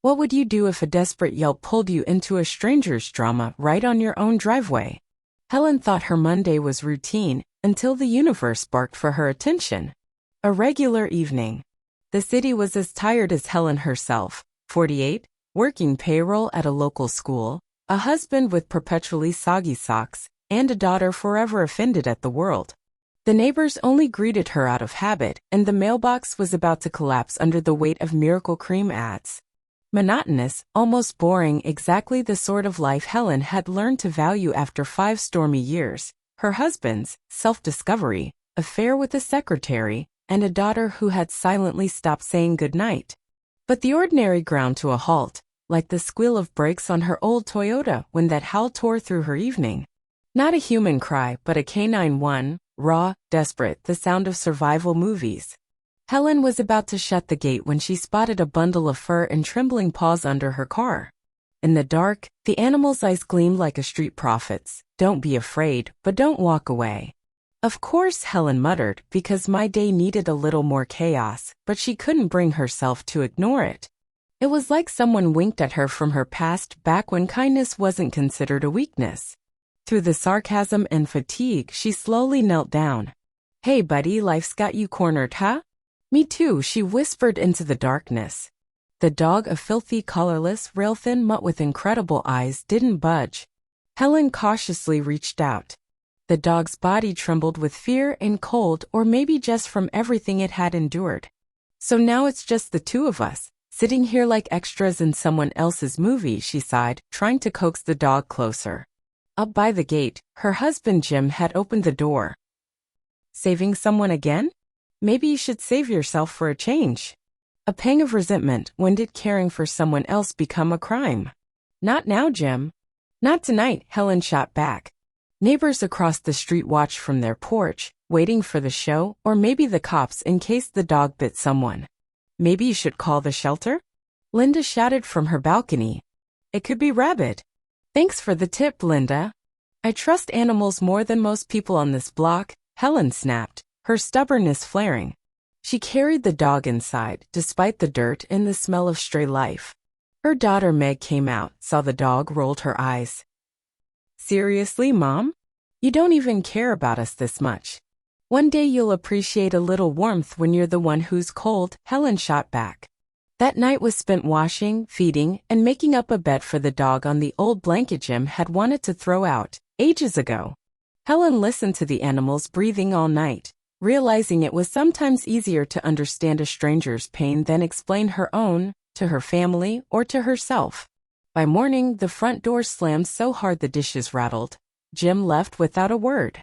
What would you do if a desperate yelp pulled you into a stranger's drama right on your own driveway? Helen thought her Monday was routine until the universe barked for her attention. A regular evening. The city was as tired as Helen herself, 48, working payroll at a local school, a husband with perpetually soggy socks, and a daughter forever offended at the world. The neighbors only greeted her out of habit, and the mailbox was about to collapse under the weight of Miracle Cream ads. Monotonous, almost boring, exactly the sort of life Helen had learned to value after 5 stormy years, her husband's self-discovery, affair with a secretary, and a daughter who had silently stopped saying goodnight. But the ordinary ground to a halt, like the squeal of brakes on her old Toyota when that howl tore through her evening. Not a human cry, but a canine one, raw, desperate, the sound of survival movies. Helen was about to shut the gate when she spotted a bundle of fur and trembling paws under her car. In the dark, the animal's eyes gleamed like a street prophet's. "Don't be afraid, but don't walk away." Of course, Helen muttered, because my day needed a little more chaos, but she couldn't bring herself to ignore it. It was like someone winked at her from her past, back when kindness wasn't considered a weakness. Through the sarcasm and fatigue, she slowly knelt down. "Hey buddy, life's got you cornered, huh?" "Me too," she whispered into the darkness. The dog, a filthy, colorless, rail-thin mutt with incredible eyes, didn't budge. Helen cautiously reached out. The dog's body trembled with fear and cold, or maybe just from everything it had endured. "So now it's just the two of us, sitting here like extras in someone else's movie," she sighed, trying to coax the dog closer. Up by the gate, her husband Jim had opened the door. "Saving someone again? Maybe you should save yourself for a change." A pang of resentment. When did caring for someone else become a crime? "Not now, Jim." "Not tonight," Helen shot back. Neighbors across the street watched from their porch, waiting for the show, or maybe the cops in case the dog bit someone. "Maybe you should call the shelter?" Linda shouted from her balcony. "It could be rabid." "Thanks for the tip, Linda." "I trust animals more than most people on this block," Helen snapped, her stubbornness flaring. She carried the dog inside, despite the dirt and the smell of stray life. Her daughter Meg came out, saw the dog, rolled her eyes. "Seriously, Mom? You don't even care about us this much. One day you'll appreciate a little warmth when you're the one who's cold," Helen shot back. That night was spent washing, feeding, and making up a bed for the dog on the old blanket Jim had wanted to throw out, ages ago. Helen listened to the animals breathing all night, realizing it was sometimes easier to understand a stranger's pain than explain her own, to her family, or to herself. By morning, the front door slammed so hard the dishes rattled. Jim left without a word.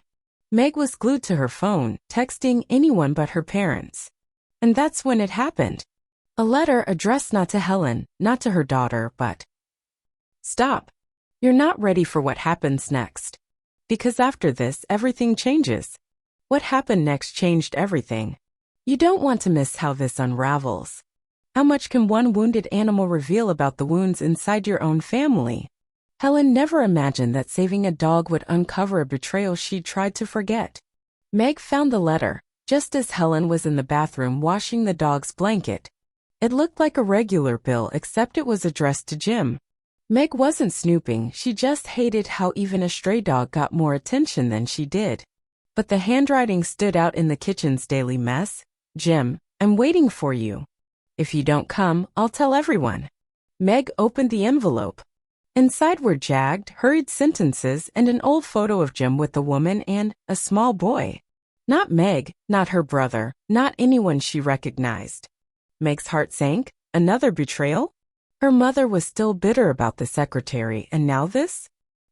Meg was glued to her phone, texting anyone but her parents. And that's when it happened. A letter addressed not to Helen, not to her daughter, but... "Stop. You're not ready for what happens next. Because after this, everything changes." What happened next changed everything. You don't want to miss how this unravels. How much can one wounded animal reveal about the wounds inside your own family? Helen never imagined that saving a dog would uncover a betrayal she'd tried to forget. Meg found the letter, just as Helen was in the bathroom washing the dog's blanket. It looked like a regular bill, except it was addressed to Jim. Meg wasn't snooping, she just hated how even a stray dog got more attention than she did. But the handwriting stood out in the kitchen's daily mess. "Jim, I'm waiting for you. If you don't come, I'll tell everyone." Meg opened the envelope. Inside were jagged, hurried sentences and an old photo of Jim with a woman and a small boy. Not Meg, not her brother, not anyone she recognized. Meg's heart sank. Another betrayal? Her mother was still bitter about the secretary, and now this?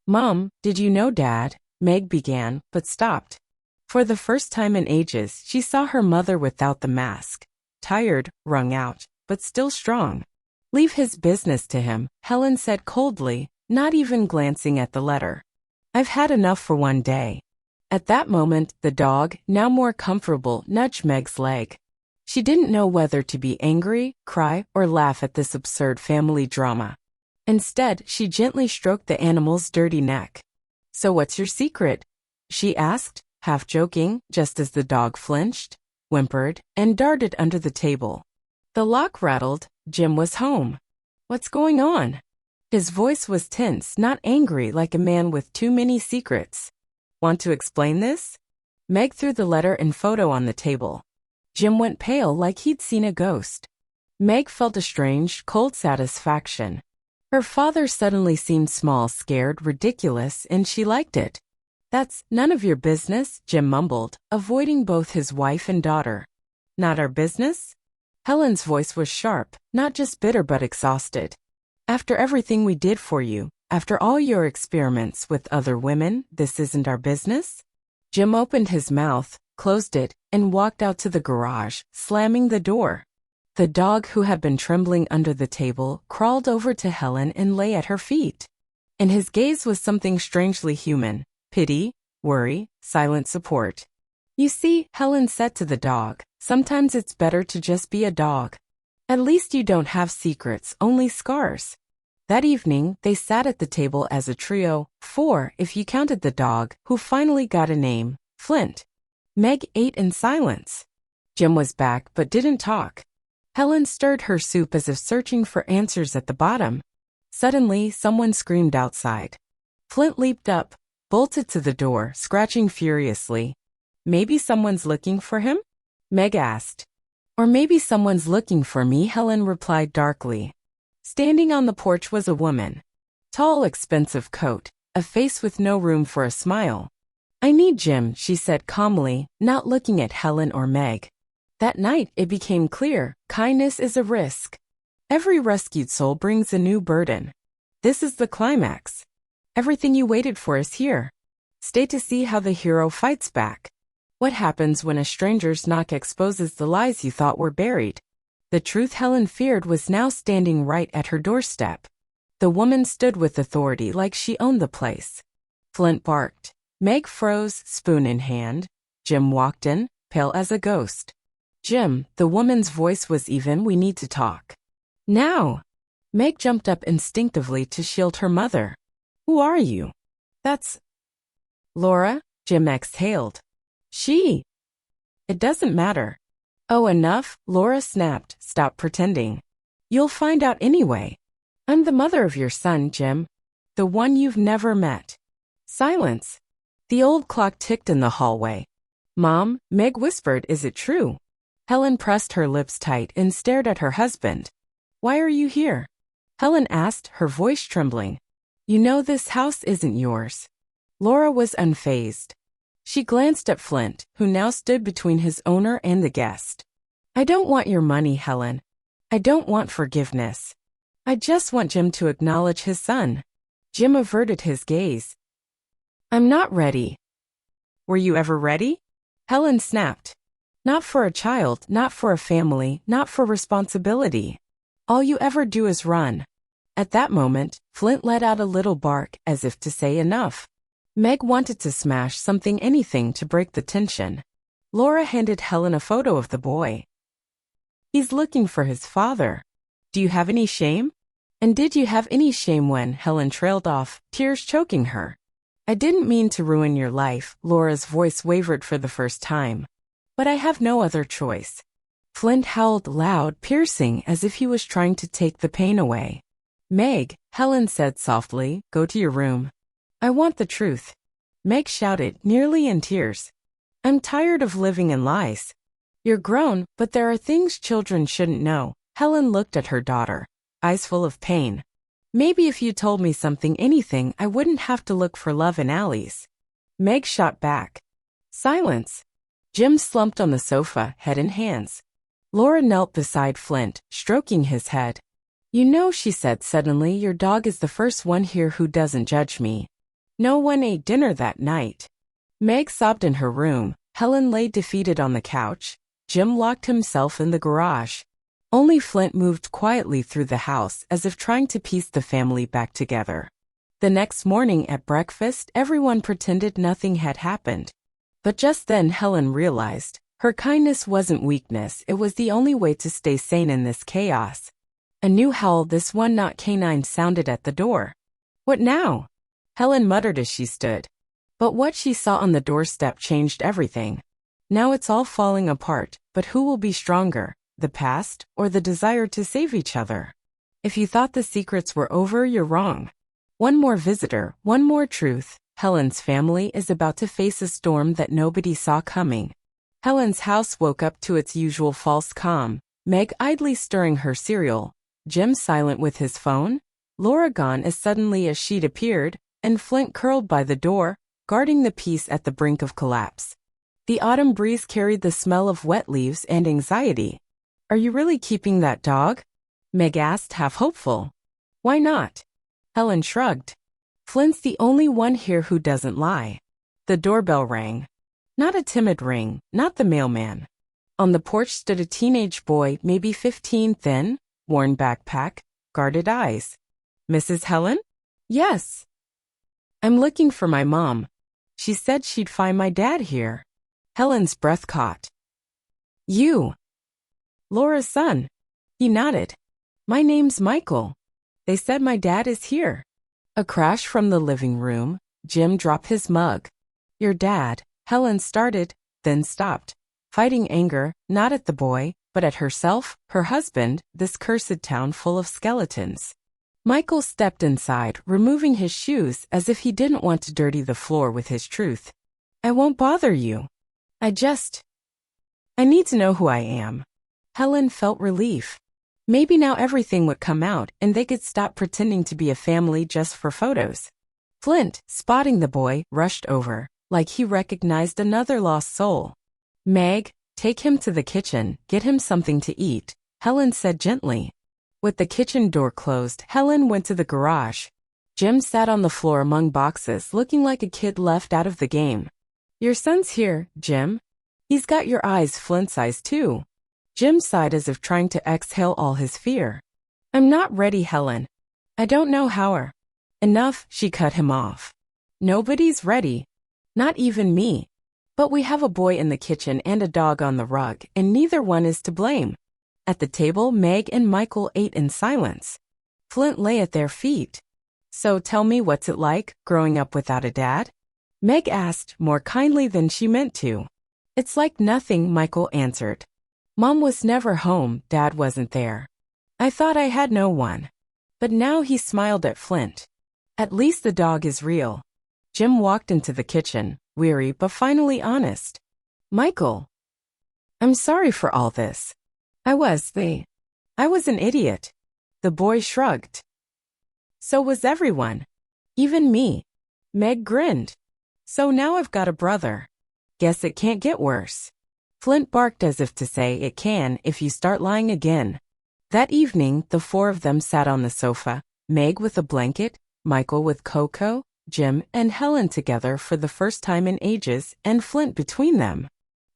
"Mom, did you know Dad?" Meg began, but stopped. For the first time in ages, she saw her mother without the mask. Tired, wrung out, but still strong. "Leave his business to him," Helen said coldly, not even glancing at the letter. "I've had enough for one day." At that moment, the dog, now more comfortable, nudged Meg's leg. She didn't know whether to be angry, cry, or laugh at this absurd family drama. Instead, she gently stroked the animal's dirty neck. "So what's your secret?" she asked, half joking, just as the dog flinched, whimpered, and darted under the table. The lock rattled. Jim was home. What's going on? His voice was tense, not angry like a man with too many secrets. Want to explain this? Meg threw the letter and photo on the table. Jim went pale like he'd seen a ghost. Meg felt a strange, cold satisfaction. Her father suddenly seemed small, scared, ridiculous, and she liked it. That's none of your business, Jim mumbled, avoiding both his wife and daughter. Not our business? Helen's voice was sharp, not just bitter but exhausted. After everything we did for you, after all your experiments with other women, this isn't our business? Jim opened his mouth, closed it, and walked out to the garage, slamming the door. The dog, who had been trembling under the table, crawled over to Helen and lay at her feet. In his gaze was something strangely human: pity, worry, silent support. You see, Helen said to the dog, sometimes it's better to just be a dog. At least you don't have secrets, only scars. That evening, they sat at the table as a trio, 4 if you counted the dog, who finally got a name, Flint. Meg ate in silence. Jim was back but didn't talk. Helen stirred her soup as if searching for answers at the bottom. Suddenly, someone screamed outside. Flint leaped up, bolted to the door, scratching furiously. Maybe someone's looking for him? Meg asked. Or maybe someone's looking for me, Helen replied darkly. Standing on the porch was a woman. Tall, expensive coat, a face with no room for a smile. I need Jim, she said calmly, not looking at Helen or Meg. That night, it became clear, kindness is a risk. Every rescued soul brings a new burden. This is the climax. Everything you waited for is here. Stay to see how the hero fights back. What happens when a stranger's knock exposes the lies you thought were buried? The truth Helen feared was now standing right at her doorstep. The woman stood with authority like she owned the place. Flint barked. Meg froze, spoon in hand. Jim walked in, pale as a ghost. Jim, the woman's voice was even, we need to talk. Now! Meg jumped up instinctively to shield her mother. Who are you? That's Laura, Jim exhaled. She. It doesn't matter. Oh, enough, Laura snapped, stop pretending. You'll find out anyway. I'm the mother of your son, Jim. The one you've never met. Silence. The old clock ticked in the hallway. Mom, Meg whispered, is it true? Helen pressed her lips tight and stared at her husband. Why are you here? Helen asked, her voice trembling. You know this house isn't yours. Laura was unfazed. She glanced at Flint, who now stood between his owner and the guest. I don't want your money, Helen. I don't want forgiveness. I just want Jim to acknowledge his son. Jim averted his gaze. I'm not ready. Were you ever ready? Helen snapped. Not for a child, not for a family, not for responsibility. All you ever do is run. At that moment, Flint let out a little bark, as if to say enough. Meg wanted to smash something, anything to break the tension. Laura handed Helen a photo of the boy. He's looking for his father. Do you have any shame? And did you have any shame when Helen trailed off, tears choking her? I didn't mean to ruin your life, Laura's voice wavered for the first time. But I have no other choice. Flint howled loud, piercing, as if he was trying to take the pain away. Meg, Helen said softly, go to your room. I want the truth. Meg shouted, nearly in tears. I'm tired of living in lies. You're grown, but there are things children shouldn't know. Helen looked at her daughter, eyes full of pain. Maybe if you told me something, anything, I wouldn't have to look for love in alleys. Meg shot back. Silence. Jim slumped on the sofa, head in hands. Laura knelt beside Flint, stroking his head. You know, she said suddenly, your dog is the first one here who doesn't judge me. No one ate dinner that night. Meg sobbed in her room. Helen lay defeated on the couch. Jim locked himself in the garage. Only Flint moved quietly through the house as if trying to piece the family back together. The next morning at breakfast, everyone pretended nothing had happened. But just then Helen realized, her kindness wasn't weakness, it was the only way to stay sane in this chaos. A new howl, this one not canine, sounded at the door. What now? Helen muttered as she stood. But what she saw on the doorstep changed everything. Now it's all falling apart, but who will be stronger, the past or the desire to save each other? If you thought the secrets were over, you're wrong. One more visitor, one more truth. Helen's family is about to face a storm that nobody saw coming. Helen's house woke up to its usual false calm. Meg idly stirring her cereal, Jim silent with his phone, Laura gone as suddenly as she'd appeared, and Flint curled by the door, guarding the peace at the brink of collapse. The autumn breeze carried the smell of wet leaves and anxiety. "Are you really keeping that dog?" Meg asked, half hopeful. "Why not?" Helen shrugged. "Flint's the only one here who doesn't lie." The doorbell rang. Not a timid ring, not the mailman. On the porch stood a teenage boy, maybe 15, thin, worn backpack, guarded eyes. "Mrs. Helen?" "Yes." "I'm looking for my mom. She said she'd find my dad here." Helen's breath caught. "You?" "Laura's son." He nodded. "My name's Michael. They said my dad is here." A crash from the living room. Jim dropped his mug. "Your dad," Helen started, then stopped, fighting anger, not at the boy, but at herself, her husband, this cursed town full of skeletons. Michael stepped inside, removing his shoes as if he didn't want to dirty the floor with his truth. "I won't bother you. I need to know who I am." Helen felt relief. Maybe now everything would come out and they could stop pretending to be a family just for photos. Flint, spotting the boy, rushed over, like he recognized another lost soul. "Meg, take him to the kitchen, get him something to eat," Helen said gently. With the kitchen door closed, Helen went to the garage. Jim sat on the floor among boxes, looking like a kid left out of the game. "Your son's here, Jim. He's got your eyes, Flint's eyes too." Jim sighed as if trying to exhale all his fear. "I'm not ready, Helen. I don't know how." "Enough," she cut him off. "Nobody's ready. Not even me. But we have a boy in the kitchen and a dog on the rug, and neither one is to blame." At the table, Meg and Michael ate in silence. Flint lay at their feet. "So tell me, what's it like, growing up without a dad?" Meg asked, more kindly than she meant to. "It's like nothing," Michael answered. "Mom was never home, Dad wasn't there. I thought I had no one." But now he smiled at Flint. "At least the dog is real." Jim walked into the kitchen, weary but finally honest. "Michael, I'm sorry for all this. I was an idiot." The boy shrugged. "So was everyone. Even me." Meg grinned. "So now I've got a brother. Guess it can't get worse." Flint barked as if to say it can if you start lying again. That evening, the four of them sat on the sofa, Meg with a blanket, Michael with Coco, Jim and Helen together for the first time in ages, and Flint between them.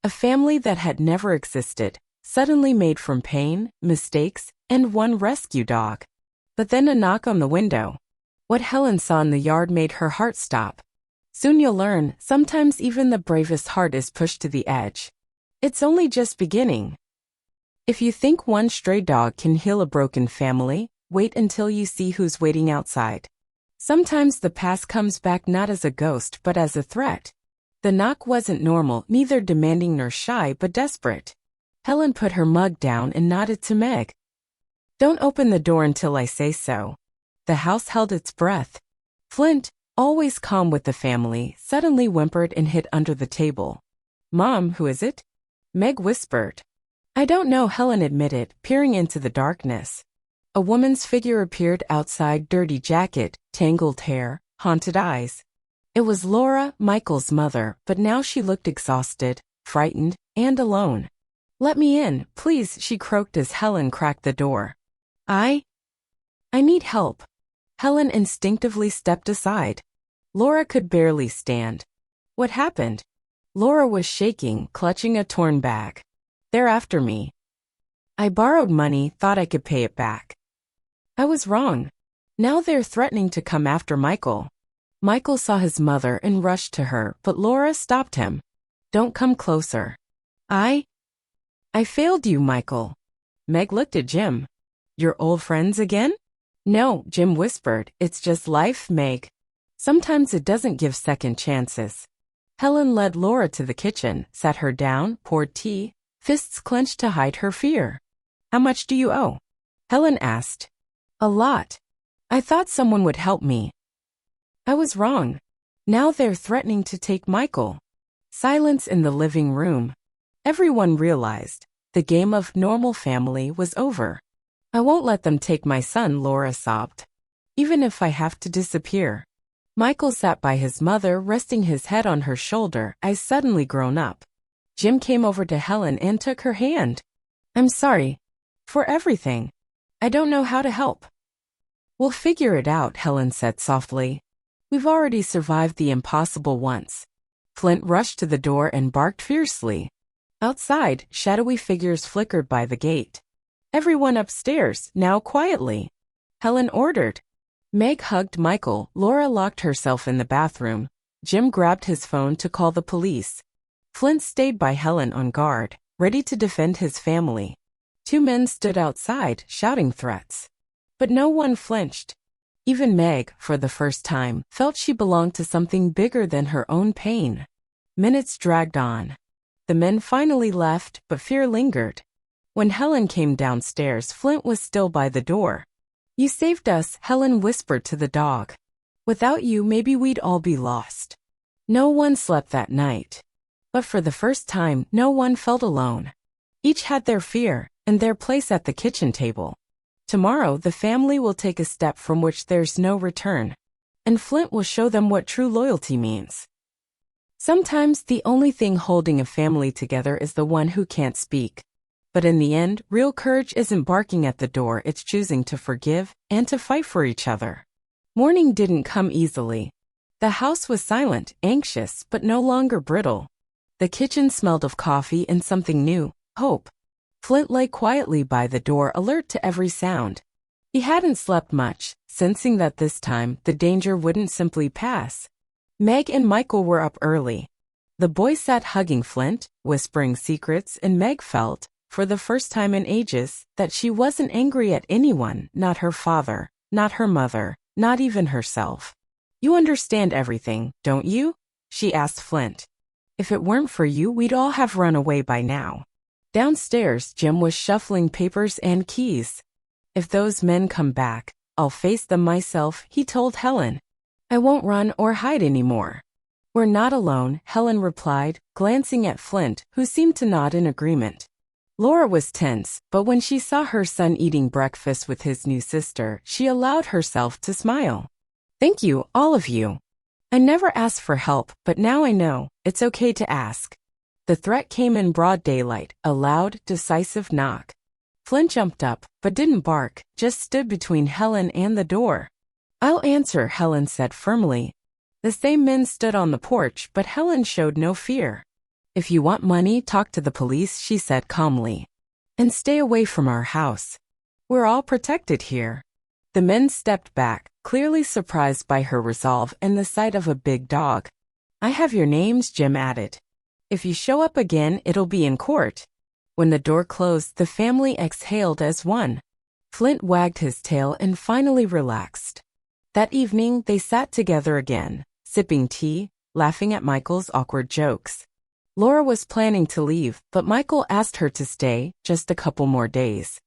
A family that had never existed, suddenly made from pain, mistakes, and one rescue dog. But then a knock on the window. What Helen saw in the yard made her heart stop. Soon you'll learn, sometimes even the bravest heart is pushed to the edge. It's only just beginning. If you think one stray dog can heal a broken family, wait until you see who's waiting outside. Sometimes the past comes back not as a ghost but as a threat. The knock wasn't normal, neither demanding nor shy, but desperate. Helen put her mug down and nodded to Meg. "Don't open the door until I say so." The house held its breath. Flint, always calm with the family, suddenly whimpered and hid under the table. "Mom, who is it?" Meg whispered. "I don't know," Helen admitted, peering into the darkness. A woman's figure appeared outside, dirty jacket, tangled hair, haunted eyes. It was Laura, Michael's mother, but now she looked exhausted, frightened, and alone. "Let me in, please," she croaked as Helen cracked the door. I need help." Helen instinctively stepped aside. Laura could barely stand. "What happened?" Laura was shaking, clutching a torn bag. "They're after me. I borrowed money, thought I could pay it back. I was wrong. Now they're threatening to come after Michael." Michael saw his mother and rushed to her, but Laura stopped him. "Don't come closer." I failed you, Michael." Meg looked at Jim. "Your old friends again?" "No," Jim whispered. "It's just life, Meg. Sometimes it doesn't give second chances." Helen led Laura to the kitchen, sat her down, poured tea, fists clenched to hide her fear. "How much do you owe?" Helen asked. A lot. I thought someone would help me. I was wrong. Now they're threatening to take Michael. Silence in the living room. Everyone realized the game of normal family was over. I won't let them take my son, Laura sobbed. Even if I have to disappear. Michael sat by his mother, resting his head on her shoulder, eyes suddenly grown up. Jim came over to Helen and took her hand. I'm sorry. For everything. I don't know how to help. We'll figure it out, Helen said softly. We've already survived the impossible once. Flint rushed to the door and barked fiercely. Outside, shadowy figures flickered by the gate. Everyone upstairs, now quietly. Helen ordered. Meg hugged Michael, Laura locked herself in the bathroom. Jim grabbed his phone to call the police. Flint stayed by Helen on guard, ready to defend his family. Two men stood outside, shouting threats. But no one flinched. Even Meg, for the first time, felt she belonged to something bigger than her own pain. Minutes dragged on. The men finally left, but fear lingered. When Helen came downstairs, Flint was still by the door. You saved us, Helen whispered to the dog. Without you, maybe we'd all be lost. No one slept that night. But for the first time, no one felt alone. Each had their fear and their place at the kitchen table. Tomorrow, the family will take a step from which there's no return. And Flint will show them what true loyalty means. Sometimes the only thing holding a family together is the one who can't speak. But in the end, real courage isn't barking at the door, it's choosing to forgive and to fight for each other. Morning didn't come easily. The house was silent, anxious, but no longer brittle. The kitchen smelled of coffee and something new, hope. Flint lay quietly by the door, alert to every sound. He hadn't slept much, sensing that this time the danger wouldn't simply pass. Meg and Michael were up early. The boy sat hugging Flint, whispering secrets, and Meg felt, for the first time in ages, that she wasn't angry at anyone, not her father, not her mother, not even herself. You understand everything, don't you? She asked Flint. If it weren't for you, we'd all have run away by now. Downstairs, Jim was shuffling papers and keys. If those men come back, I'll face them myself, he told Helen. I won't run or hide anymore. We're not alone, Helen replied, glancing at Flint, who seemed to nod in agreement. Laura was tense, but when she saw her son eating breakfast with his new sister, she allowed herself to smile. Thank you, all of you. I never asked for help, but now I know, it's okay to ask. The threat came in broad daylight, a loud, decisive knock. Flint jumped up, but didn't bark, just stood between Helen and the door. I'll answer, Helen said firmly. The same men stood on the porch, but Helen showed no fear. If you want money, talk to the police, she said calmly. And stay away from our house. We're all protected here. The men stepped back, clearly surprised by her resolve and the sight of a big dog. I have your names, Jim added. If you show up again, it'll be in court. When the door closed, the family exhaled as one. Flint wagged his tail and finally relaxed. That evening, they sat together again, sipping tea, laughing at Michael's awkward jokes. Laura was planning to leave, but Michael asked her to stay just a couple more days.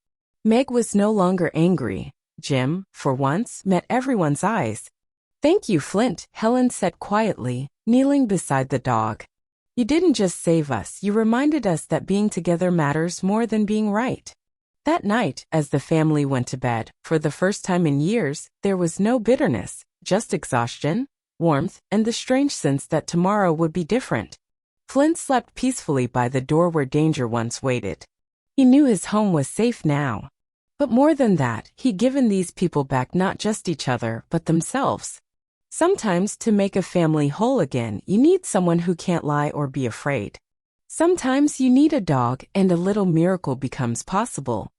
Meg was no longer angry. Jim, for once, met everyone's eyes. Thank you, Flint, Helen said quietly, kneeling beside the dog. You didn't just save us, you reminded us that being together matters more than being right. That night, as the family went to bed, for the first time in years, there was no bitterness, just exhaustion, warmth, and the strange sense that tomorrow would be different. Flint slept peacefully by the door where danger once waited. He knew his home was safe now. But more than that, he'd given these people back not just each other, but themselves. Sometimes, to make a family whole again, you need someone who can't lie or be afraid. Sometimes you need a dog, and a little miracle becomes possible.